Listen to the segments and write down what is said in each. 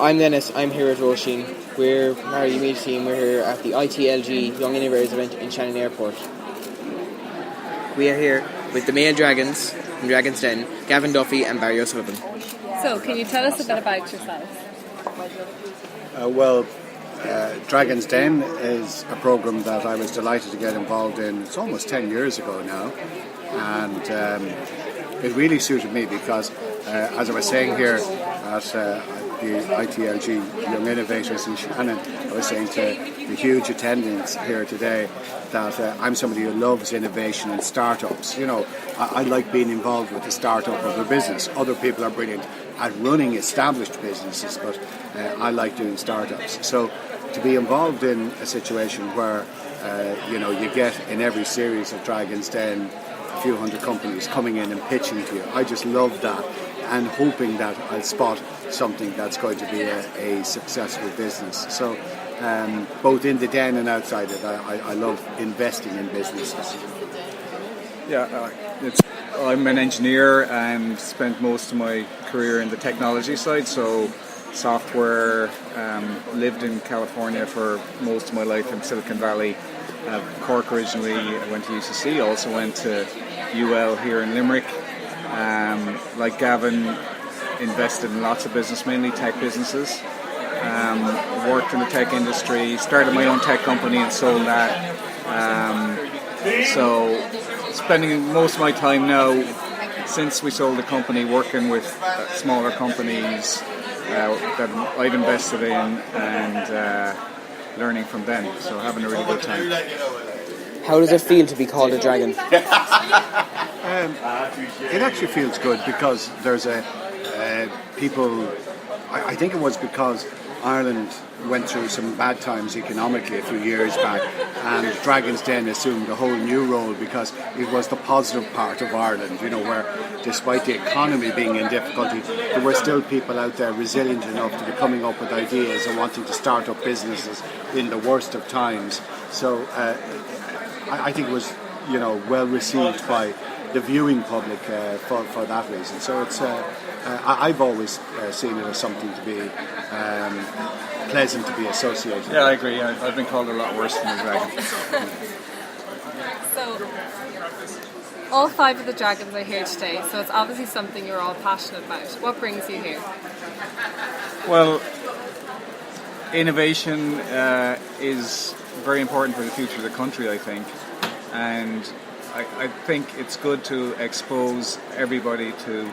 I'm Dennis. I'm here at Roisin. We're our media team. We're here at the ITLG Young Innovators event in Shannon Airport. We are here with the male dragons from Dragon's Den, Gavin, Duffy and Barry O'Sullivan. So, can you tell us a bit about yourselves? Dragon's Den is a program that I was delighted to get involved in. It's almost 10 years ago now, and it really suited me because, as I was saying here at the ITLG Young Innovators in Shannon, I was saying to the huge attendance here today that I'm somebody who loves innovation and startups. You know, I like being involved with the startup of a business. Other people are brilliant at running established businesses, but I like doing startups. So to be involved in a situation where you get in every series of Dragon's Den a few hundred companies coming in and pitching to you, I just love that, and hoping that I'll spot something that's going to be a successful business. So both in the den and outside it, I love investing in businesses. I'm an engineer and spent most of my career in the technology side, so software, lived in California for most of my life in Silicon Valley. Cork originally, I went to UCC, also went to UL here in Limerick. Like Gavin, invested in lots of business, mainly tech businesses. Worked in the tech industry, started my own tech company and sold that. So spending most of my time now, since we sold the company, working with smaller companies that I've invested in and learning from them. So having a really good time. How does it feel to be called a dragon? It actually feels good because there's people. I think it was because Ireland went through some bad times economically a few years back, and Dragon's Den assumed a whole new role because it was the positive part of Ireland, where despite the economy being in difficulty, there were still people out there resilient enough to be coming up with ideas and wanting to start up businesses in the worst of times. So I think it was, well received by the viewing public for that reason. So it's I've always seen it as something to be pleasant to be associated with. Yeah, I agree. I've been called a lot worse than a dragon. So, all 5 of the dragons are here today, so it's obviously something you're all passionate about. What brings you here? Well, innovation is very important for the future of the country, I think. And I think it's good to expose everybody to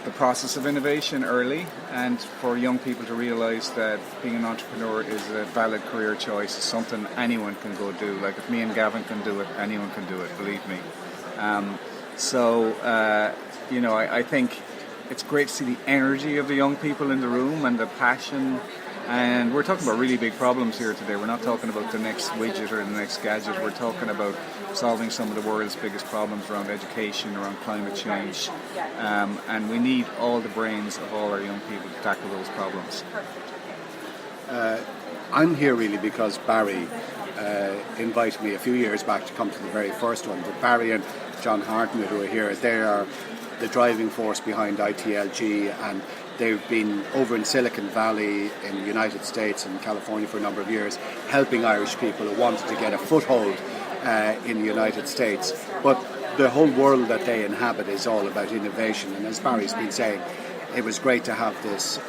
the process of innovation early, and for young people to realise that being an entrepreneur is a valid career choice. It's something anyone can go do. Like if me and Gavin can do it, anyone can do it, believe me. I think it's great to see the energy of the young people in the room and the passion. And we're talking about really big problems here today. We're not talking about the next widget or the next gadget. We're talking about solving some of the world's biggest problems around education, around climate change. And we need all the brains of all our young people to tackle those problems. I'm here really because Barry invited me a few years back to come to the very first one. But Barry and John Hartnett, who are here, they are the driving force behind ITLG, and they've been over in Silicon Valley in the United States and California for a number of years, helping Irish people who wanted to get a foothold in the United States. But the whole world that they inhabit is all about innovation. And as Barry's been saying, it was great to have this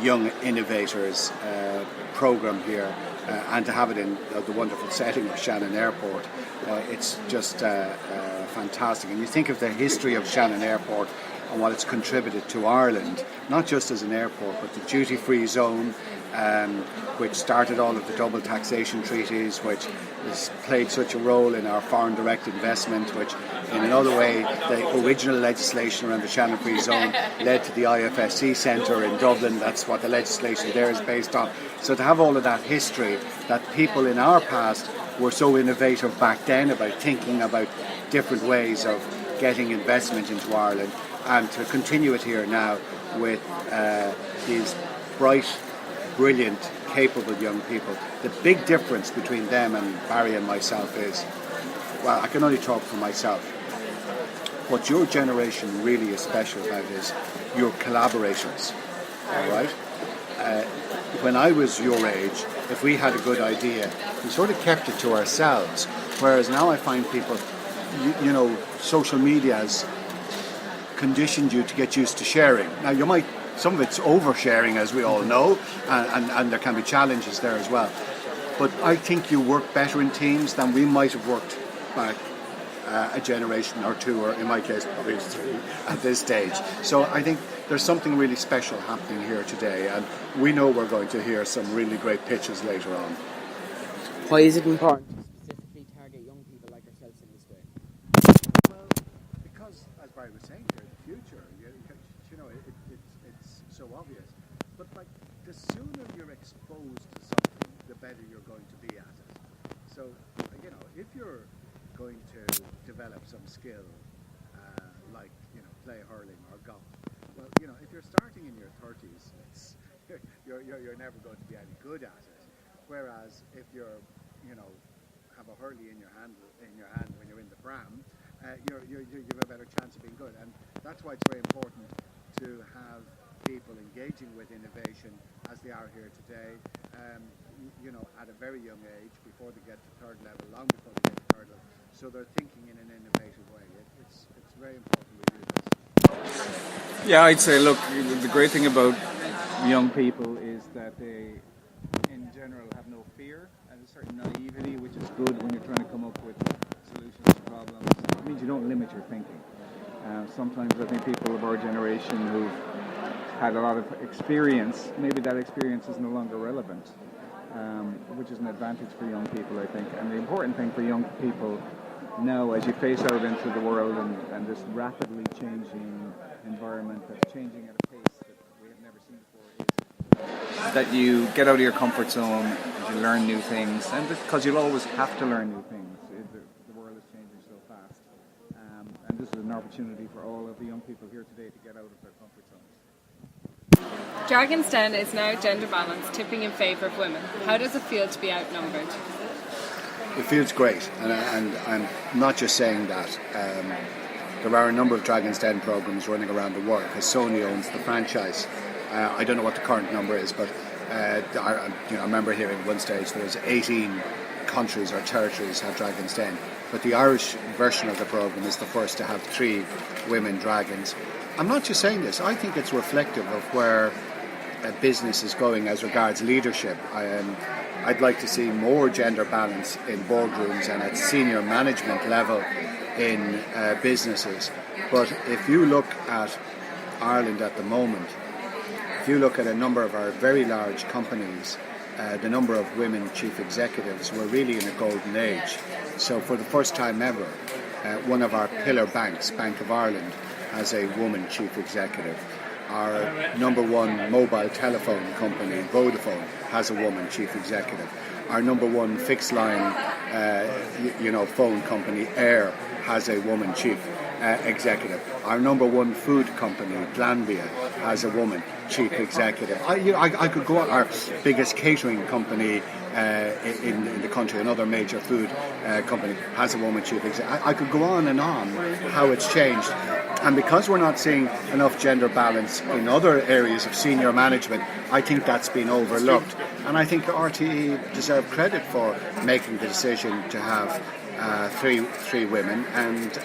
Young Innovators program here and to have it in the wonderful setting of Shannon Airport. It's just fantastic. And you think of the history of Shannon Airport and what it's contributed to Ireland, not just as an airport, but the duty-free zone, which started all of the double taxation treaties, which has played such a role in our foreign direct investment, which in another way, the original legislation around the Shannon Free Zone led to the IFSC Centre in Dublin. That's what the legislation there is based on. So to have all of that history, that people in our past were so innovative back then about thinking about different ways of getting investment into Ireland, and to continue it here now with these bright, brilliant, capable young people. The big difference between them and Barry and myself is, well, I can only talk for myself. What your generation really is special about is your collaborators. all right? When I was your age, if we had a good idea, we sort of kept it to ourselves. Whereas now I find people, social media has conditioned you to get used to sharing. Now some of it's oversharing, as we all know, and there can be challenges there as well. But I think you work better in teams than we might have worked back a generation or two, or in my case, probably 3 at this stage. So I think there's something really special happening here today, and we know we're going to hear some really great pitches later on. Why is it important to specifically target young people like ourselves in this way? Well, because, as Barry was saying, they're the future. It's so obvious. But the sooner you're exposed to something, the better you're going to be at it. So, if you're going to develop some skill, like play hurling or golf, well, if you're starting in your 30s, you're never going to be any good at it. Whereas if you're have a hurley in your hand when you're in the pram, you have a better chance of being good. And that's why it's very important to have people engaging with innovation as they are here today, at a very young age, before they get to third level, long before they get to third level. So they're thinking in an innovative way. It's very important we do this. Yeah, I'd say, look, the great thing about young people is that they, in general, have no fear and a certain naivety, which is good when you're trying to come up with solutions to problems. It means you don't limit your thinking. Sometimes I think people of our generation who've had a lot of experience, maybe that experience is no longer relevant, which is an advantage for young people, I think. And the important thing for young people now, as you face out into the world and this rapidly changing environment that's changing at a pace that we have never seen before, is that you get out of your comfort zone, you learn new things, and because you'll always have to learn new things. The world is changing so fast. And this is an opportunity for all of the young people here today to get out of their comfort zones. Dragon's Den is now gender balanced, tipping in favour of women. How does it feel to be outnumbered? It feels great, and I'm not just saying that. There are a number of Dragon's Den programs running around the world because Sony owns the franchise. I don't know what the current number is, but I remember hearing at one stage there was 18 countries or territories had Dragon's Den. But the Irish version of the program is the first to have 3 women dragons. I'm not just saying this. I think it's reflective of where business is going as regards leadership. I'd like to see more gender balance in boardrooms and at senior management level in businesses. But if you look at Ireland at the moment, if you look at a number of our very large companies, the number of women chief executives, we're really in a golden age. So for the first time ever, one of our pillar banks, Bank of Ireland, has a woman chief executive. Our number one mobile telephone company, Vodafone, has a woman chief executive. Our number one fixed line, phone company, Air, has a woman chief executive. Our number one food company, Glanbia, has a woman chief executive. I could go on. Our biggest catering company in the country, another major food company, has a woman chief executive. I could go on and on how it's changed. And because we're not seeing enough gender balance in other areas of senior management, I think that's been overlooked. And I think RTE deserve credit for making the decision to have three women. And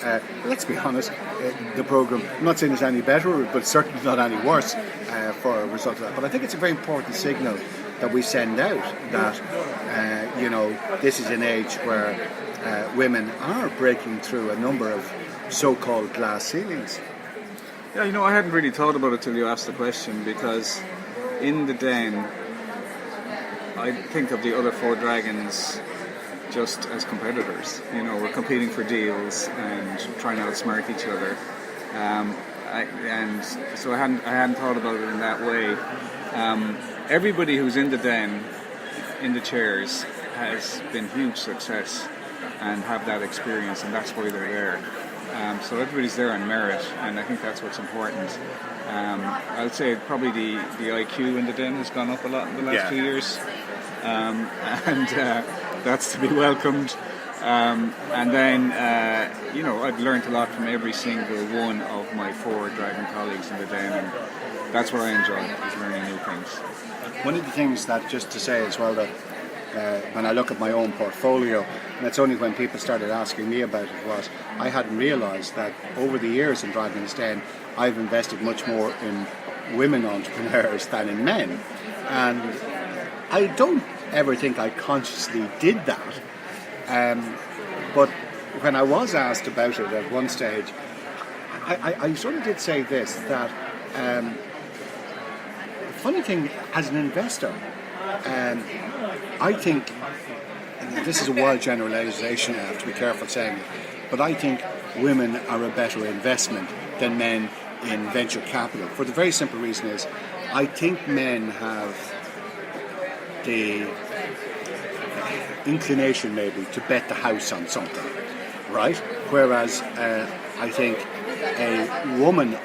let's be honest, the programme, I'm not saying it's any better, but certainly not any worse for a result of that. But I think it's a very important signal that we send out that, this is an age where women are breaking through a number of so-called glass ceilings. Yeah, I hadn't really thought about it till you asked the question, because in the Den, I think of the other 4 dragons just as competitors. We're competing for deals and trying to outsmart each other. So I hadn't thought about it in that way. Everybody who's in the Den, in the chairs, has been huge success and have that experience, and that's why they're there. So everybody's there on merit, and I think that's what's important. I'll say probably the IQ in the Den has gone up a lot in the last 2 years, and that's to be welcomed. And then, I've learned a lot from every single one of my 4 Dragon colleagues in the Den, and That's what I enjoy, is learning new things. One of the things that, just to say as well, that when I look at my own portfolio, and it's only when people started asking me about it, was I hadn't realised that over the years in Dragon's Den I've invested much more in women entrepreneurs than in men, and I don't ever think I consciously did that, but when I was asked about it at one stage, I sort of did say this, that the funny thing, as an investor, I think, and this is a wild generalisation, I have to be careful saying it, but I think women are a better investment than men in venture capital. For the very simple reason is, I think men have the inclination maybe to bet the house on something, right? Whereas I think a woman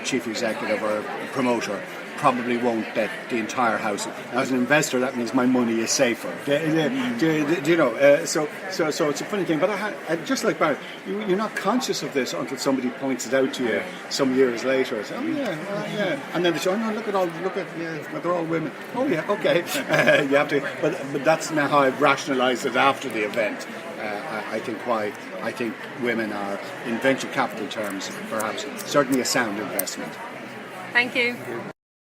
chief executive or promoter probably won't bet the entire house. As an investor, that means my money is safer. Do you know? So it's a funny thing. But just like Barry, you're not conscious of this until somebody points it out to you some years later. Say, oh yeah, and then they say, oh no, but they're all women. Oh yeah, okay. You have to, but that's now how I've rationalised it after the event. I think women are, in venture capital terms, perhaps certainly a sound investment. Thank you.